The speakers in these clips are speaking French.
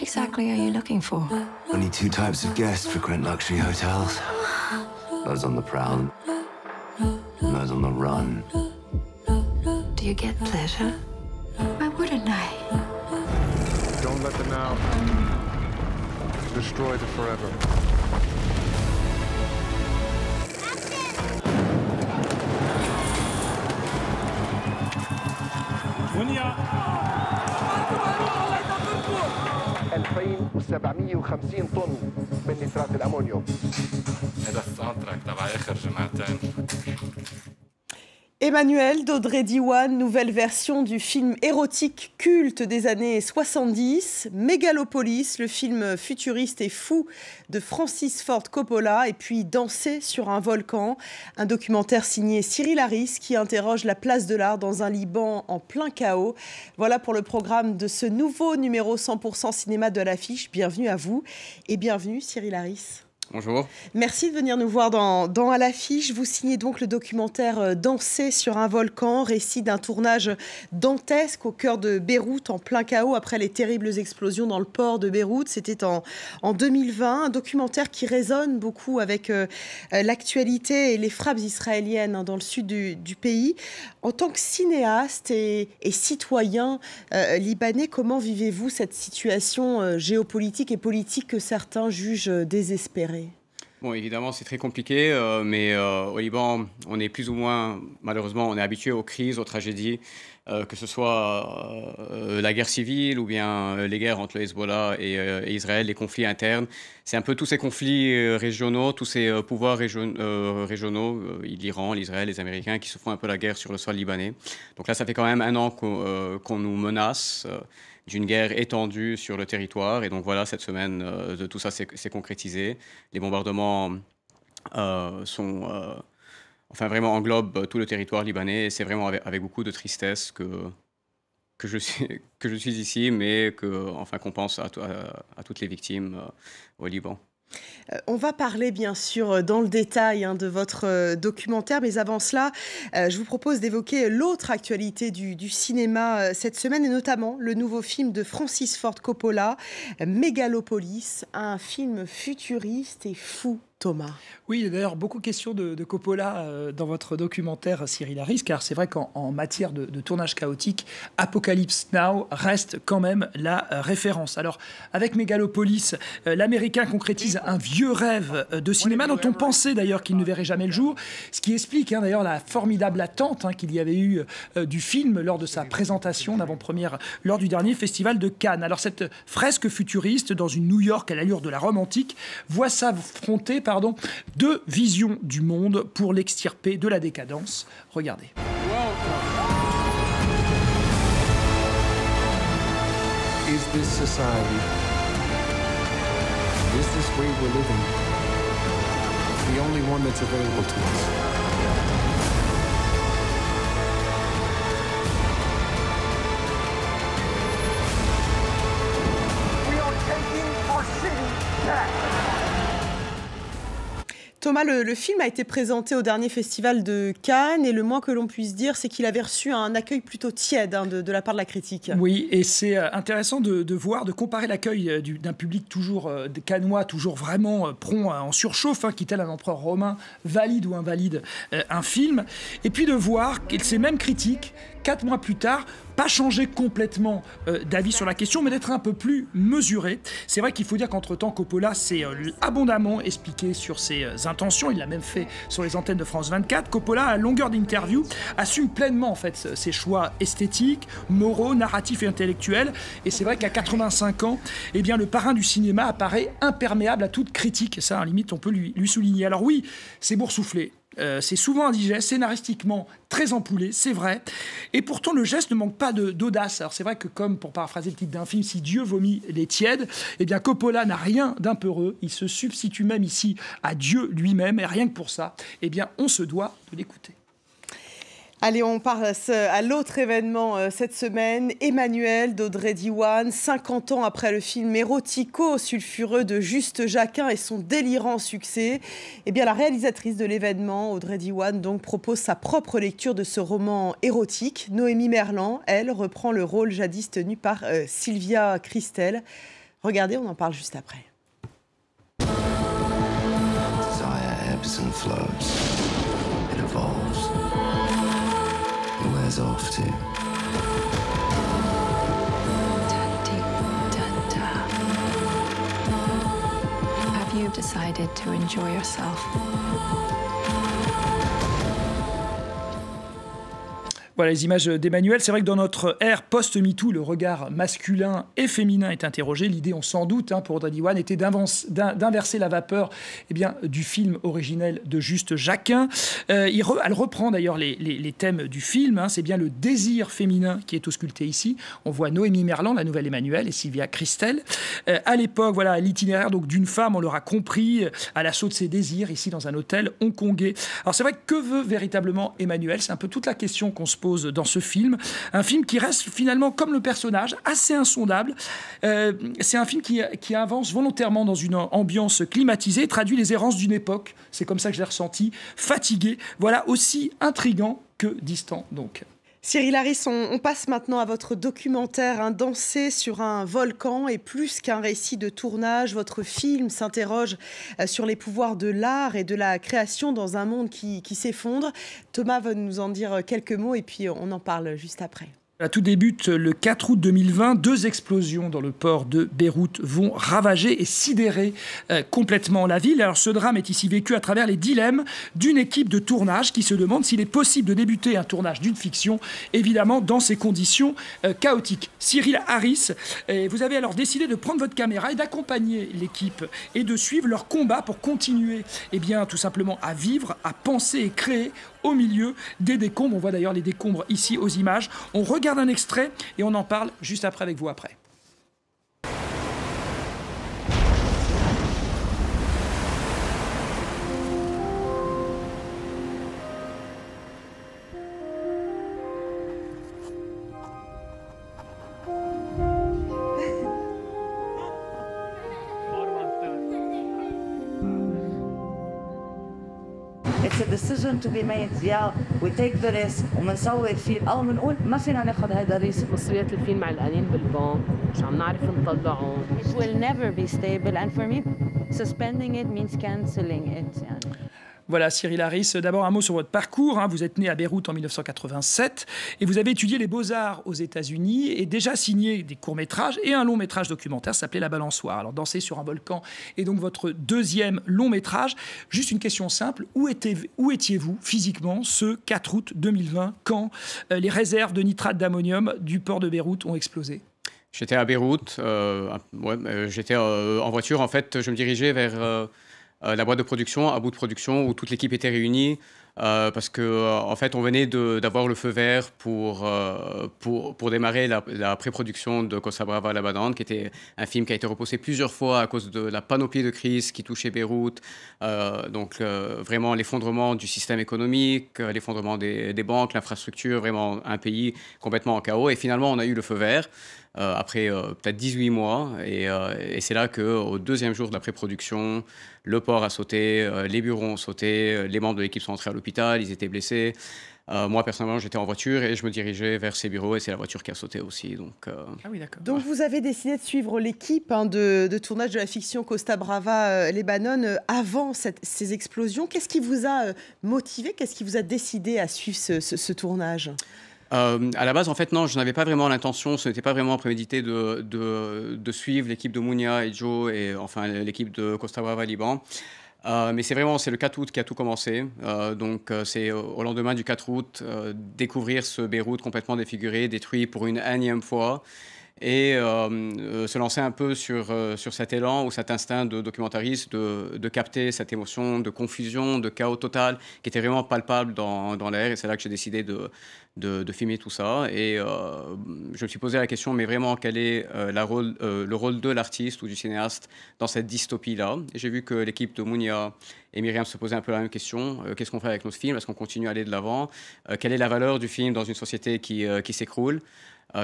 What exactly are you looking for? Only two types of guests frequent luxury hotels. Those on the prowl, and those on the run. Do you get pleasure? Why wouldn't I? Don't let the now destroy the forever. ونيا 2750 طن من نترات الأمونيوم. هذا الساوند تبع آخر جمعتين. Emmanuel d'Audrey Diwan, nouvelle version du film érotique culte des années 70, Mégalopolis, le film futuriste et fou de Francis Ford Coppola, et puis Danser sur un volcan, un documentaire signé Cyril Haris qui interroge la place de l'art dans un Liban en plein chaos. Voilà pour le programme de ce nouveau numéro 100% cinéma de l'affiche. Bienvenue à vous et bienvenue Cyril Haris. Bonjour. Merci de venir nous voir dans À l'affiche. Vous signez donc le documentaire Danser sur un volcan, récit d'un tournage dantesque au cœur de Beyrouth, en plein chaos après les terribles explosions dans le port de Beyrouth. C'était en 2020, un documentaire qui résonne beaucoup avec l'actualité et les frappes israéliennes dans le sud du pays. En tant que cinéaste et citoyen libanais, comment vivez-vous cette situation géopolitique et politique que certains jugent désespérée ? Bon, évidemment, c'est très compliqué, mais au Liban, on est plus ou moins, malheureusement, on est habitué aux crises, aux tragédies, que ce soit la guerre civile ou bien les guerres entre le Hezbollah et Israël, les conflits internes. C'est un peu tous ces conflits régionaux, tous ces pouvoirs régionaux, l'Iran, l'Israël, les Américains, qui se font un peu la guerre sur le sol libanais. Donc là, ça fait quand même un an qu'on nous menace d'une guerre étendue sur le territoire. Et donc voilà, cette semaine, tout ça s'est concrétisé. Les bombardements vraiment englobent tout le territoire libanais. Et c'est vraiment avec beaucoup de tristesse que je suis ici, mais qu'on pense à toutes les victimes au Liban. On va parler bien sûr dans le détail de votre documentaire, mais avant cela, je vous propose d'évoquer l'autre actualité du cinéma cette semaine, et notamment le nouveau film de Francis Ford Coppola, Mégalopolis, un film futuriste et fou. Thomas. Oui, il y a d'ailleurs beaucoup de questions de Coppola dans votre documentaire, Cyril Haris, car c'est vrai qu'en matière de tournage chaotique, Apocalypse Now reste quand même la référence. Alors, avec Mégalopolis, l'Américain concrétise un vieux rêve de cinéma dont on pensait d'ailleurs qu'il ne verrait jamais le jour, ce qui explique d'ailleurs la formidable attente qu'il y avait eu du film lors de sa présentation d'avant-première lors du dernier festival de Cannes. Alors, cette fresque futuriste dans une New York à l'allure de la Rome antique voit s'affronter deux visions du monde pour l'extirper de la décadence. Regardez. Is this society? Is this way we're living? The only one that's available to us? Thomas, le film a été présenté au dernier festival de Cannes et le moins que l'on puisse dire, c'est qu'il avait reçu un accueil plutôt tiède de la part de la critique. Oui, et c'est intéressant de voir, de comparer l'accueil d'un public toujours cannois, toujours vraiment prompt en surchauffe, qui tel un empereur romain valide ou invalide un film, et puis de voir que ces mêmes critiques, 4 mois plus tard, pas changer complètement d'avis sur la question, mais d'être un peu plus mesuré. C'est vrai qu'il faut dire qu'entre-temps, Coppola s'est abondamment expliqué sur ses intentions. Il l'a même fait sur les antennes de France 24. Coppola, à longueur d'interview, assume pleinement en fait ses choix esthétiques, moraux, narratifs et intellectuels. Et c'est vrai qu'à 85 ans, eh bien, le parrain du cinéma apparaît imperméable à toute critique. Ça, à limite, on peut lui souligner. Alors oui, c'est boursouflé. C'est souvent indigeste, scénaristiquement très ampoulé, c'est vrai. Et pourtant, le geste ne manque pas d'audace. Alors c'est vrai que, comme pour paraphraser le titre d'un film, si Dieu vomit les tièdes, eh bien Coppola n'a rien d'impeureux. Il se substitue même ici à Dieu lui-même. Et rien que pour ça, eh bien, on se doit de l'écouter. Allez, on passe à l'autre événement cette semaine. Emmanuel d'Audrey Diwan, 50 ans après le film érotico-sulfureux de Juste Jacquin et son délirant succès, eh bien, la réalisatrice de l'événement, Audrey Diwan, donc, propose sa propre lecture de ce roman érotique. Noémie Merlan, elle, reprend le rôle jadis tenu par Sylvia Christel. Regardez, on en parle juste après. Desire ebbs and flows. It evolves. It wears off too. Have you decided to enjoy yourself? Voilà les images d'Emmanuel. C'est vrai que dans notre ère post-MeToo, le regard masculin et féminin est interrogé. L'idée, on s'en doute, pour Audrey Diwan, était d'inverser la vapeur du film originel de Juste Jacquin. Elle reprend d'ailleurs les thèmes du film. C'est bien le désir féminin qui est ausculté ici. On voit Noémie Merlan, la nouvelle Emmanuel, et Sylvia Christel. À l'époque, voilà l'itinéraire d'une femme, on l'aura compris, à l'assaut de ses désirs, ici dans un hôtel hongkongais. Alors c'est vrai que veut véritablement Emmanuel? C'est un peu toute la question qu'on se pose dans ce film. Un film qui reste finalement comme le personnage, assez insondable. C'est un film qui avance volontairement dans une ambiance climatisée, traduit les errances d'une époque. C'est comme ça que je l'ai ressenti. Fatigué. Voilà, aussi intriguant que distant donc. Cyril Haris, on passe maintenant à votre documentaire, Danser sur un volcan, et plus qu'un récit de tournage, votre film s'interroge sur les pouvoirs de l'art et de la création dans un monde qui s'effondre. Thomas va nous en dire quelques mots et puis on en parle juste après. Tout débute le 4 août 2020. 2 explosions dans le port de Beyrouth vont ravager et sidérer complètement la ville. Alors ce drame est ici vécu à travers les dilemmes d'une équipe de tournage qui se demande s'il est possible de débuter un tournage d'une fiction, évidemment dans ces conditions chaotiques. Cyril Haris, vous avez alors décidé de prendre votre caméra et d'accompagner l'équipe et de suivre leur combat pour continuer tout simplement à vivre, à penser et créer au milieu des décombres. On voit d'ailleurs les décombres ici aux images. On regarde un extrait et on en parle juste après avec vous après. It's a decision to be made. Yeah, we take the risk ومنسوي فيه أو بنقول ما فينا ناخذ هذا الريسك. مصريات الفيلم علقانين بالبنك مش عم نعرف نطلعهم. It will never be stable and for me suspending it means cancelling it. يعني. Voilà, Cyril Haris, d'abord un mot sur votre parcours. Vous êtes né à Beyrouth en 1987 et vous avez étudié les beaux-arts aux États-Unis et déjà signé des courts-métrages et un long-métrage documentaire s'appelait La Balançoire. Alors, Danser sur un volcan est donc votre deuxième long-métrage. Juste une question simple, où étiez-vous physiquement ce 4 août 2020 quand les réserves de nitrate d'ammonium du port de Beyrouth ont explosé? J'étais à Beyrouth, j'étais en voiture. En fait, je me dirigeais vers la boîte de production, à bout de production, où toute l'équipe était réunie, parce que en fait, on venait d'avoir le feu vert pour démarrer la pré-production de Costa Brava La Badante, qui était un film qui a été repoussé plusieurs fois à cause de la panoplie de crises qui touchait Beyrouth, donc vraiment l'effondrement du système économique, l'effondrement des banques, l'infrastructure, vraiment un pays complètement en chaos. Et finalement, on a eu le feu vert. Après peut-être 18 mois. Et c'est là qu'au deuxième jour de la pré-production, le port a sauté, les bureaux ont sauté, les membres de l'équipe sont entrés à l'hôpital, ils étaient blessés. Moi, personnellement, j'étais en voiture et je me dirigeais vers ces bureaux et c'est la voiture qui a sauté aussi. Donc, Ah oui, d'accord. Donc vous avez décidé de suivre l'équipe de tournage de la fiction Costa Brava Lebanon avant ces explosions. Qu'est-ce qui vous a motivé? Qu'est-ce qui vous a décidé à suivre ce tournage? À la base, en fait, non, je n'avais pas vraiment l'intention, ce n'était pas vraiment prémédité de suivre l'équipe de Mounia et Joe et enfin l'équipe de Costa Brava Liban. Mais c'est le 4 août qui a tout commencé. Donc c'est au lendemain du 4 août, découvrir ce Beyrouth complètement défiguré, détruit pour une énième fois. Et se lancer un peu sur cet élan ou cet instinct de documentariste de capter cette émotion de confusion, de chaos total qui était vraiment palpable dans l'air. Et c'est là que j'ai décidé de filmer tout ça. Et je me suis posé la question, mais vraiment, quel est le rôle de l'artiste ou du cinéaste dans cette dystopie-là? Et j'ai vu que l'équipe de Mounia et Myriam se posaient un peu la même question. Qu'est-ce qu'on fait avec notre film? Est-ce qu'on continue à aller de l'avant? Quelle est la valeur du film dans une société qui s'écroule?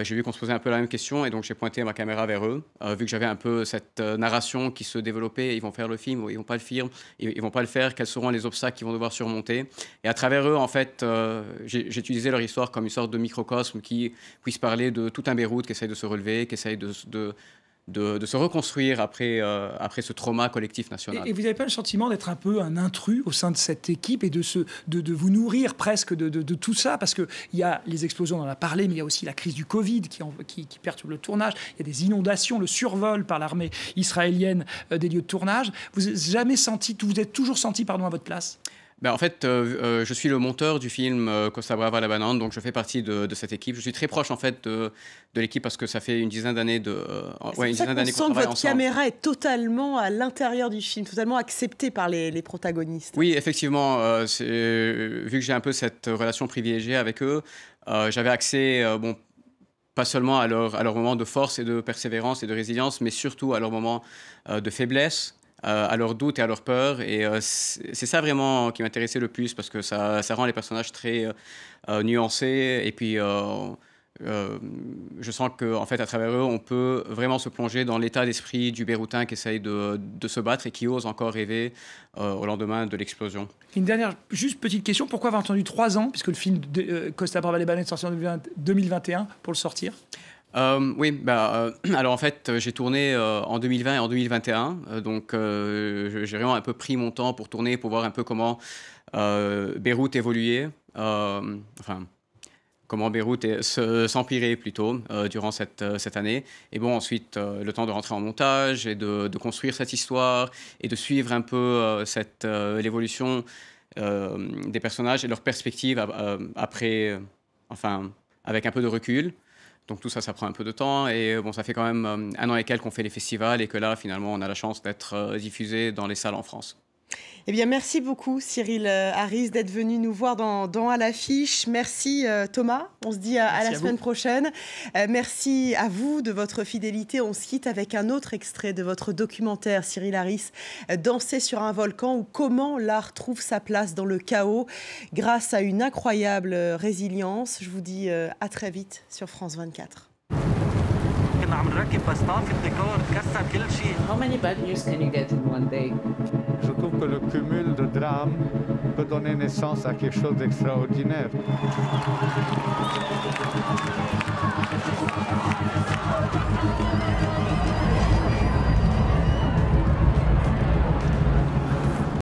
J'ai vu qu'on se posait un peu la même question et donc j'ai pointé ma caméra vers eux. Vu que j'avais un peu cette narration qui se développait, ils vont faire le film ou ils vont pas le faire, ils vont pas le faire, quels seront les obstacles qu'ils vont devoir surmonter. Et à travers eux, en fait, j'ai utilisé leur histoire comme une sorte de microcosme qui puisse parler de tout un Beyrouth qui essaye de se relever, qui essaye de de se reconstruire après ce trauma collectif national. Et vous n'avez pas le sentiment d'être un peu un intrus au sein de cette équipe et de vous nourrir presque de tout ça? Parce qu'il y a les explosions, on en a parlé, mais il y a aussi la crise du Covid qui perturbe le tournage. Il y a des inondations, le survol par l'armée israélienne des lieux de tournage. Vous êtes toujours senti à votre place? Ben, en fait, je suis le monteur du film Costa Brava la Banane, donc je fais partie de cette équipe. Je suis très proche en fait de l'équipe parce que ça fait une dizaine d'années qu'on sent que votre caméra est totalement à l'intérieur du film, totalement acceptée par les protagonistes. Oui, effectivement, vu que j'ai un peu cette relation privilégiée avec eux, j'avais accès, pas seulement à leur moment de force et de persévérance et de résilience, mais surtout à leur moment de faiblesse, à leurs doutes et à leurs peurs. Et c'est ça vraiment qui m'intéressait le plus parce que ça rend les personnages très nuancés. Et puis, je sens qu'en fait, à travers eux, on peut vraiment se plonger dans l'état d'esprit du Béroutin qui essaye de se battre et qui ose encore rêver au lendemain de l'explosion. Une dernière, juste petite question. Pourquoi avoir attendu 3 ans, puisque le film de Costa Brava la Banane est sorti en 2021, pour le sortir? Oui, alors en fait, j'ai tourné en 2020 et en 2021, donc j'ai vraiment un peu pris mon temps pour tourner, pour voir un peu comment Beyrouth évoluait, comment Beyrouth s'empirait plutôt durant cette année. Et bon, ensuite, le temps de rentrer en montage et de construire cette histoire et de suivre un peu l'évolution des personnages et leurs perspectives après, avec un peu de recul. Donc tout ça, ça prend un peu de temps et ça fait quand même 1 an et quelques qu'on fait les festivals et que là, finalement, on a la chance d'être diffusé dans les salles en France. Eh bien, merci beaucoup Cyril Haris d'être venu nous voir dans À l'affiche. Merci Thomas, on se dit à la semaine prochaine. Merci à vous de votre fidélité. On se quitte avec un autre extrait de votre documentaire Cyril Haris, Danser sur un volcan, ou comment l'art trouve sa place dans le chaos grâce à une incroyable résilience. Je vous dis à très vite sur France 24. How many bad news can you get in one day? Je trouve que le cumul de drames peut donner naissance à quelque chose d'extraordinaire.